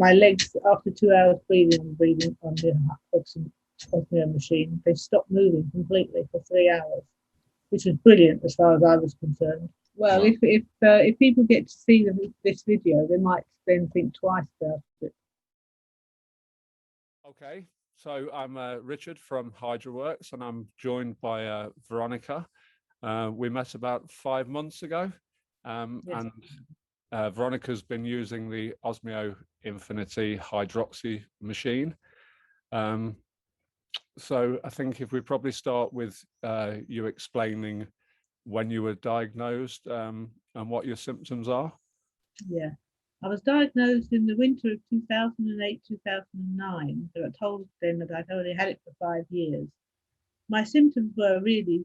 My legs, after 2 hours breathing on the Osmio machine, they stopped moving completely for 3 hours, which was brilliant as far as I was concerned. Well, wow. If people get to see this video, they might then think twice about it. Okay, so I'm Richard from Hydrowerks, and I'm joined by Veronika. We met about 5 months ago, yes. And Veronika's been using the Osmio Infinity Hydroxy machine. So I think if we probably start with you explaining when you were diagnosed and what your symptoms are. Yeah, I was diagnosed in the winter of 2008, 2009. So I told them that I'd only had it for 5 years. My symptoms were really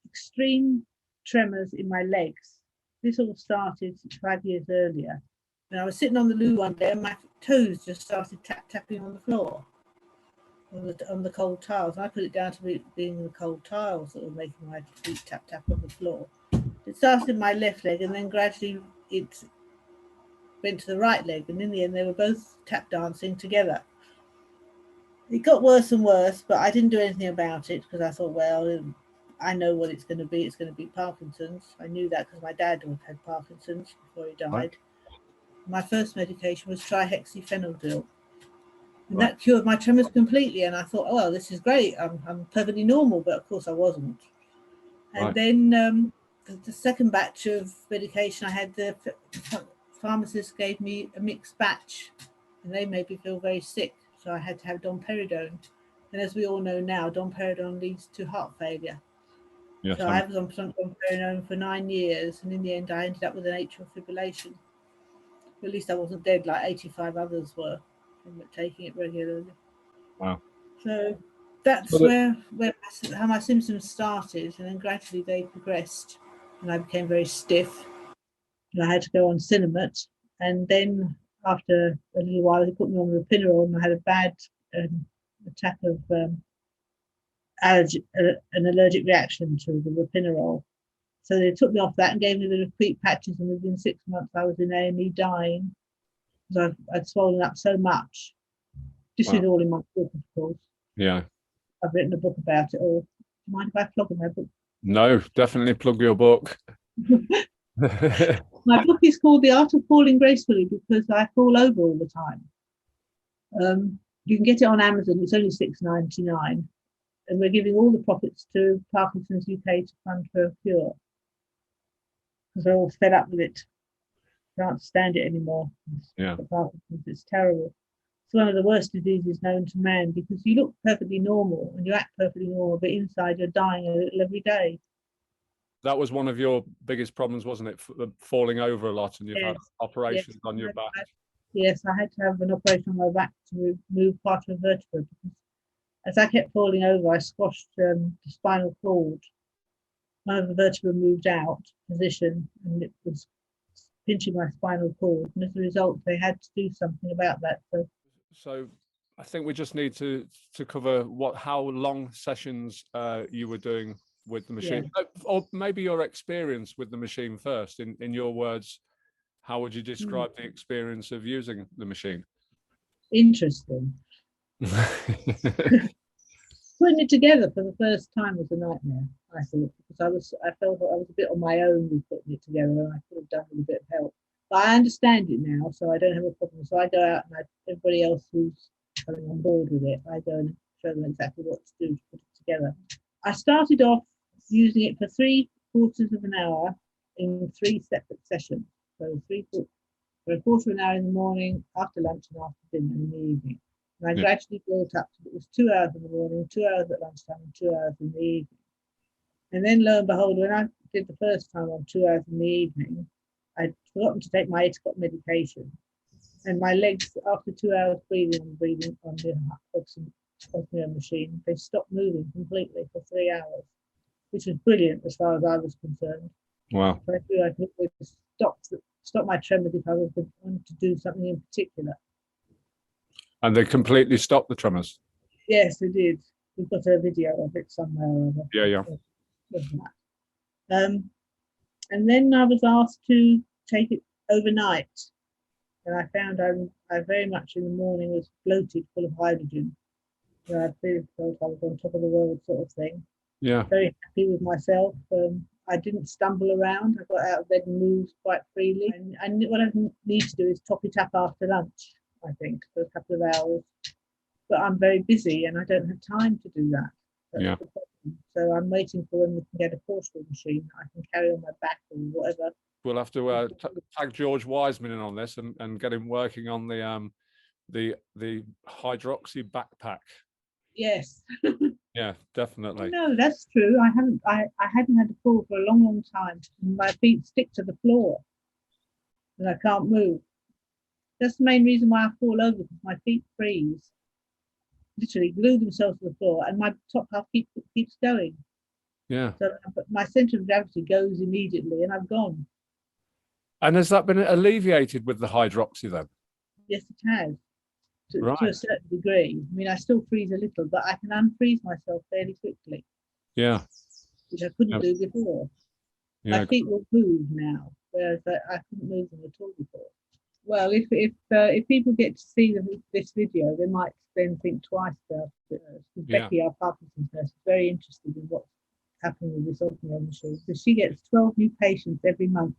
extreme tremors in my legs. This all started 5 years earlier. And I was sitting on the loo one day and my toes just started tapping on the floor, on the cold tiles. And I put it down to being the cold tiles that were making my feet tap on the floor. It started in my left leg and then gradually it went to the right leg. And in the end, they were both tap dancing together. It got worse and worse, but I didn't do anything about it because I thought, well, I know what it's going to be. It's going to be Parkinson's. I knew that because my dad had Parkinson's before he died. Right. My first medication was trihexyphenidyl. And that cured my tremors completely. And I thought, oh, well, this is great. I'm perfectly normal, but of course I wasn't. And then the second batch of medication I had, the pharmacist gave me a mixed batch and they made me feel very sick. So I had to have domperidone. And as we all know now, domperidone leads to heart failure. Yes, so I was on domperidone for 9 years. And in the end, I ended up with an atrial fibrillation. At least I wasn't dead like 85 others were from taking it regularly. Wow. So that's how my symptoms started. And then gradually they progressed. And I became very stiff. And I had to go on Cinemat. And then after a little while, he put me on Ropinirole, and I had a bad attack of an allergic reaction to the Ropinirole. So they took me off that and gave me the repeat patches, and within 6 months I was in A&E dying because I'd swollen up so much. This is all in my book, of course. Yeah. I've written a book about it all. Do you mind if I plug my book? No, definitely plug your book. My book is called The Art of Falling Gracefully because I fall over all the time. You can get it on Amazon. It's only $6.99. And we're giving all the profits to Parkinson's UK to fund for a cure. Because they're all fed up with it. Can't stand it anymore. Yeah. Parkinson's, it's terrible. It's one of the worst diseases known to man because you look perfectly normal and you act perfectly normal, but inside you're dying a little every day. That was one of your biggest problems, wasn't it? Falling over a lot, and you've had operations on your back. Yes, I had to have an operation on my back to remove part of a vertebra because as I kept falling over, I squashed the spinal cord. One of the vertebrae moved out position and it was pinching my spinal cord. And as a result, they had to do something about that. So I think we just need to cover how long sessions you were doing with the machine, or maybe your experience with the machine first. In your words, how would you describe the experience of using the machine? Interesting. Putting it together for the first time was a nightmare, I thought, because I felt I was a bit on my own with putting it together and I could have done with a bit of help. But I understand it now, so I don't have a problem. So I go out and everybody else who's coming on board with it, I go and show them exactly what to do to put it together. I started off using it for 3/4 of an hour in 3 separate sessions. So for a quarter of an hour in the morning, after lunch and after dinner in the evening. And I gradually built up to it was 2 hours in the morning, 2 hours at lunchtime, and 2 hours in the evening. And then lo and behold, when I did the first time on 2 hours in the evening, I'd forgotten to take my 8-o'clock medication. And my legs, after 2 hours breathing on the Osmio machine, they stopped moving completely for 3 hours, which was brilliant as far as I was concerned. Wow. So I feel I could stop my tremors if I was wanting to do something in particular. And they completely stopped the tremors? Yes, they did. We've got a video of it somewhere or other. Yeah. And then I was asked to take it overnight. And I found I very much in the morning was bloated, full of hydrogen. I really felt I was on top of the world, sort of thing. Yeah. Very happy with myself. I didn't stumble around. I got out of bed and moved quite freely. And what I need to do is top it up after lunch, I think, for a couple of hours. But I'm very busy and I don't have time to do that. Yeah. So I'm waiting for when we can get a portable machine I can carry on my back or whatever. We'll have to tag George Wiseman in on this and get him working on the Hydroxy backpack. Yes. Yeah, definitely. No, that's true. I hadn't had a fall for a long, long time. My feet stick to the floor and I can't move. That's the main reason why I fall over, because my feet freeze. Literally glue themselves to the floor and my top half keeps going. Yeah. So my center of gravity goes immediately and I've gone. And has that been alleviated with the Hydroxy then? Yes, it has. Right. To a certain degree. I mean, I still freeze a little, but I can unfreeze myself fairly quickly. Yeah. Which I couldn't do before. Yeah. My feet will move now, whereas I couldn't move them at all before. Well, if people get to see this video, they might then think twice about it. Becky, our Parkinson's nurse, is very interested in what's happening with this Osmio machine, because she gets 12 new patients every month.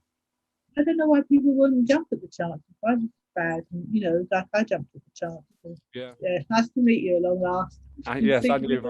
I don't know why people wouldn't jump at the chance. If I was bad, and like I jumped at the chance. Yeah, it's nice to meet you, long last. Yes, I knew.